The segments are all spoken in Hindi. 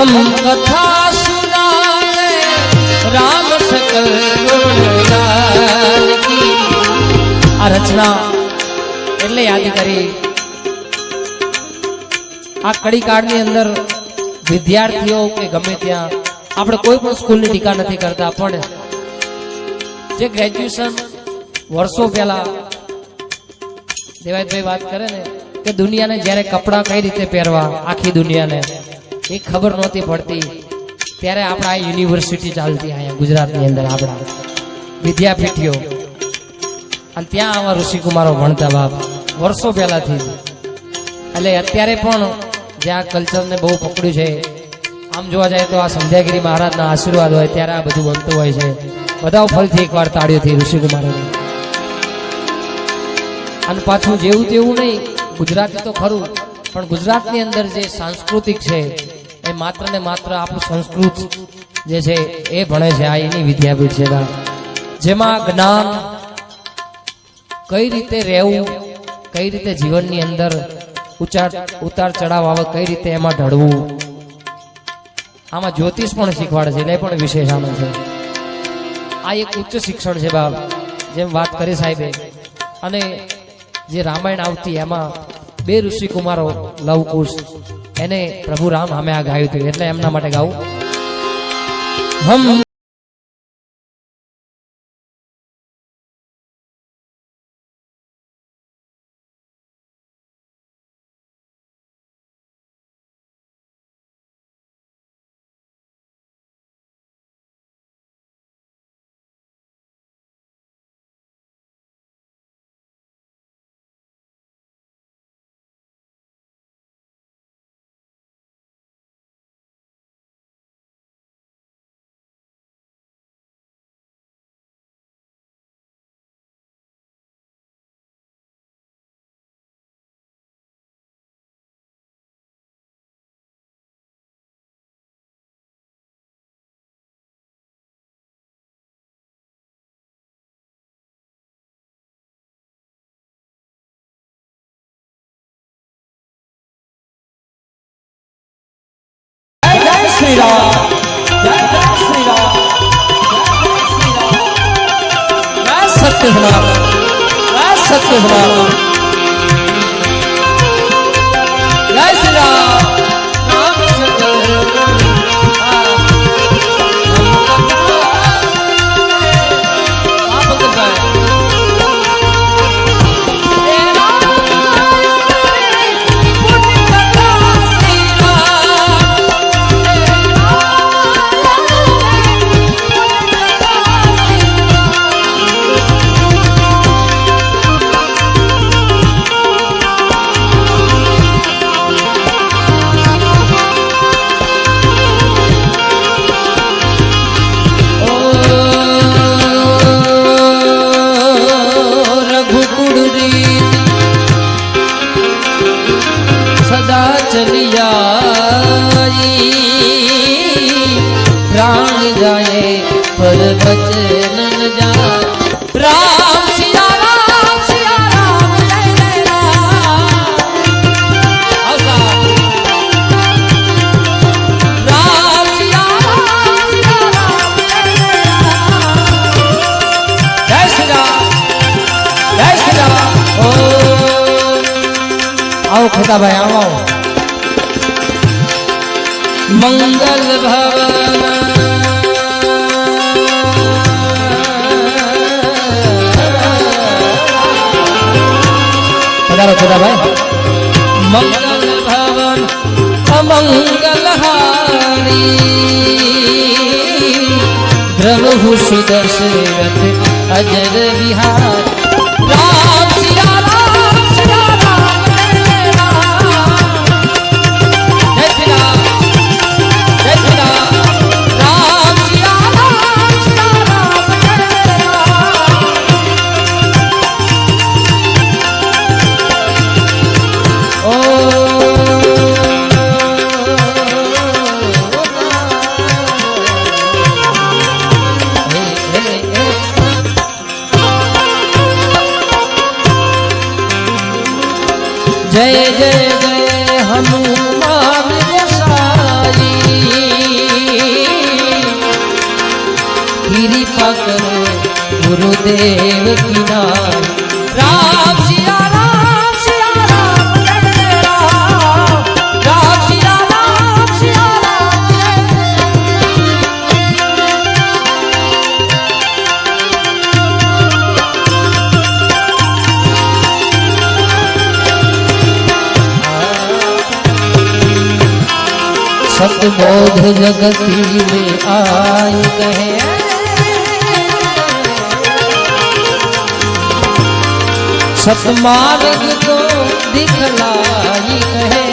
हम कथा सुनावे राम सकल गुणगान की। आ रचना એટલે યાદ કરી આ કડી કાળની અંદર વિદ્યાર્થીઓ કે ગમે ત્યાં આપણે કોઈ પણ સ્કૂલની ટીકા નથી કરતા, પણ જે ગ્રેજ્યુએશન વર્ષો પહેલા દેવાયતભાઈ વાત કરે ને કે દુનિયાને જ્યારે કપડાં કઈ રીતે પહેરવા આખી દુનિયાને એ ખબર નહોતી પડતી, ત્યારે આપણા યુનિવર્સિટી ચાલતી અહીંયા ગુજરાતની અંદર આપણા વિદ્યાપીઠીઓ, અને ત્યાં આવા ઋષિકુમારો ભણતા બાપ વર્ષો પહેલાથી. એટલે અત્યારે પણ જ્યાં કલ્ચરને બહુ પકડ્યું છે, આમ જોવા જાય તો આ સંધ્યાગીરી મહારાજના આશીર્વાદ હોય ત્યારે આ બધું બનતું હોય છે. બધા ફરીથી એકવાર તાળીઓથી ઋષિકુમારોને. અને પાછું જેવું તેવું નહીં, ગુજરાતી તો ખરું, પણ ગુજરાતની અંદર જે સાંસ્કૃતિક છે એ માત્ર ને માત્ર આપણું સંસ્કૃત જે છે એ ભણે છે. આ એની વિદ્યાપીઠ છે જેમાં જ્ઞાન કઈ રીતે રહેવું, કઈ રીતે જીવનની અંદર ઉતાર ચડાવ આવે, કઈ રીતે એમાં ઢળવું, આમાં જ્યોતિષ પણ શીખવાડે છે. એટલે પણ વિશેષ આનંદ છે. આ એક ઉચ્ચ શિક્ષણ છે બાપ, જેમ વાત કરી સાહેબે. અને જે રામાયણ આવતી એમાં બે ઋષિકુમારો લવકુશ, એને પ્રભુ રામ સામે આ ગાયું હતું, એટલે એમના માટે ગાવું. હમ श्री राम, जय जय श्री राम, जय सत्य सनातन, जय सत्य सनातन, जय श्री राम, राम सत्य प्राण जाए पर बचन न जाए. राम सिया राम जय जय राम. राम सिया राम जय जय राम. जय श्री राम, जय श्री राम. ओ आओ खेता भाई आओ. मंगल भवन पधारो खुदा भाई. मंगल भवन अमंगल हारी द्रवहु सुदशरथ अजर विहार. राम सिया राम जय राम. जय श्री राम, जय श्री राम. राम सिया राम जय राम. ओ जय जय जय हनुमान गोसाई. करो गुरुदेव की नाम। राम सिया राम सिया राम जय जय राम। राम सिया राम सिया राम जय सतबोध जगती में आई कहे सतमार्ग को दिखलाई कहे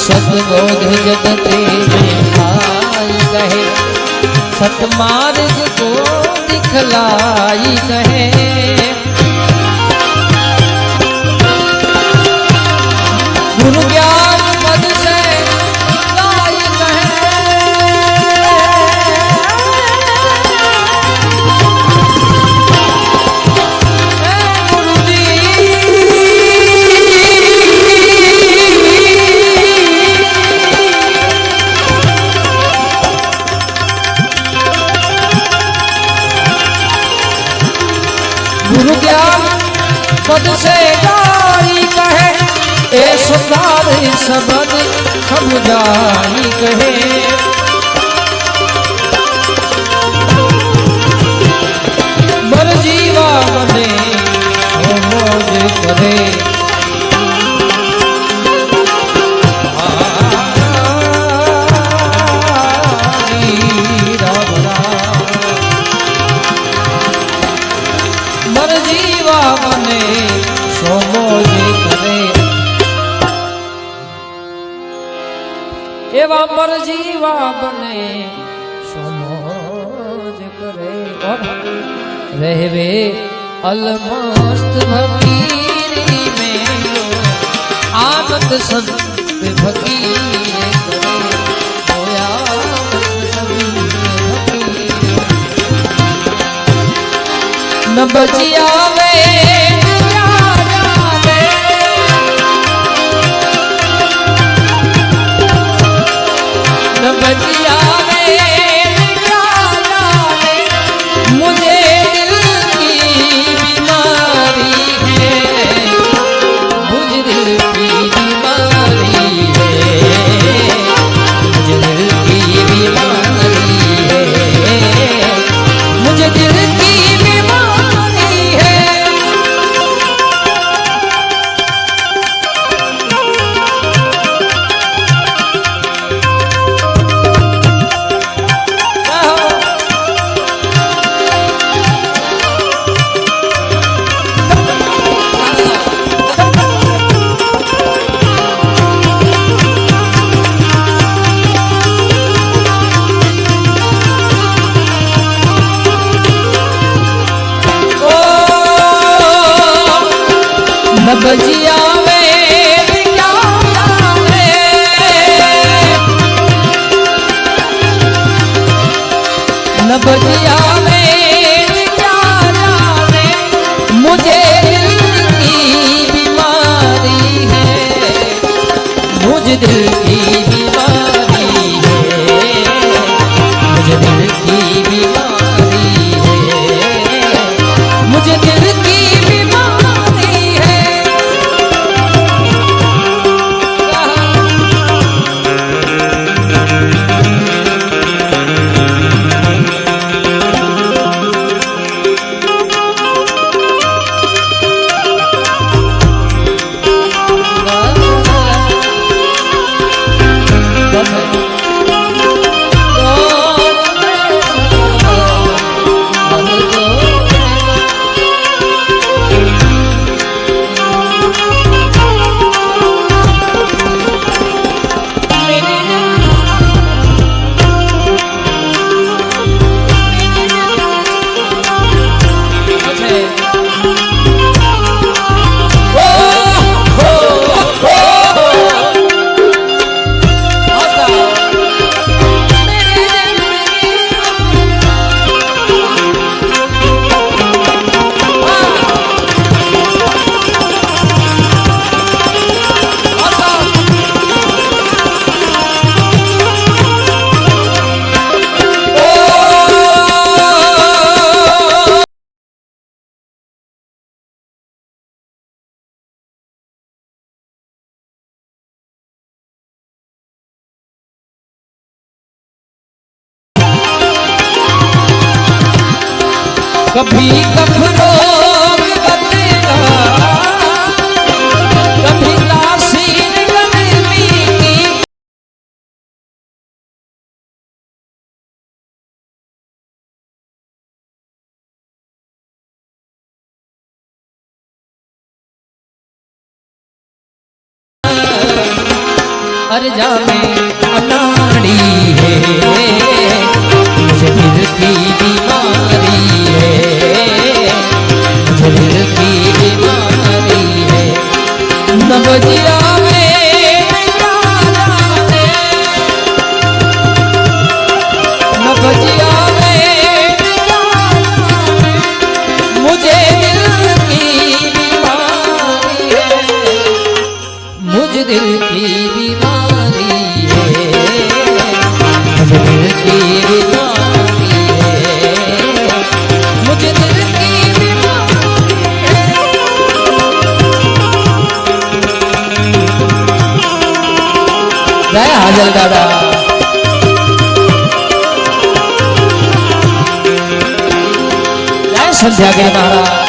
सतबोध जगती में आई कहे सतमार्ग को दिखलाई कहे गुरु ज्ञान पद से गाई कहे गुरु जी गुरु ज्ञान पद से गाई कहे ए सुधार सबद सब जाई कहे बर जीवा बने हो मौज करे बर जीवा बने सो मौज करे एवा मरजीवा बने समोज करे और रहवे अलमस्त फकीरी में आनंद संत फकीर करे होया सभी फकीर न बचिया वे बचिया मुझे दिल की बीमारी है मुझे दिल की बीमारी है मुझे दिल की बीमारी है मुझे दिल की बीमारी है न बजिया न बजिया मुझे दिल की बीमारी है मुझे दिल की बीमारी है मुझे दिल की बीमारी है मुझे दिल की बीमारी है कभी कफरो बतेगा, कभी तासीर गर्मी की। अर्जा में अनाड़ी है, मुझे दिल की बीमारी है, मुझे दिल की बीमारी है। नबजिया में नबजिया में मुझे दिल की बीमारी है, मुझे दिल की बीमारी है, मुझे दिल की बीमारी है, मुझे दिल की बीमारी है। जय हाजल दादा। जय संध्या के महाराज।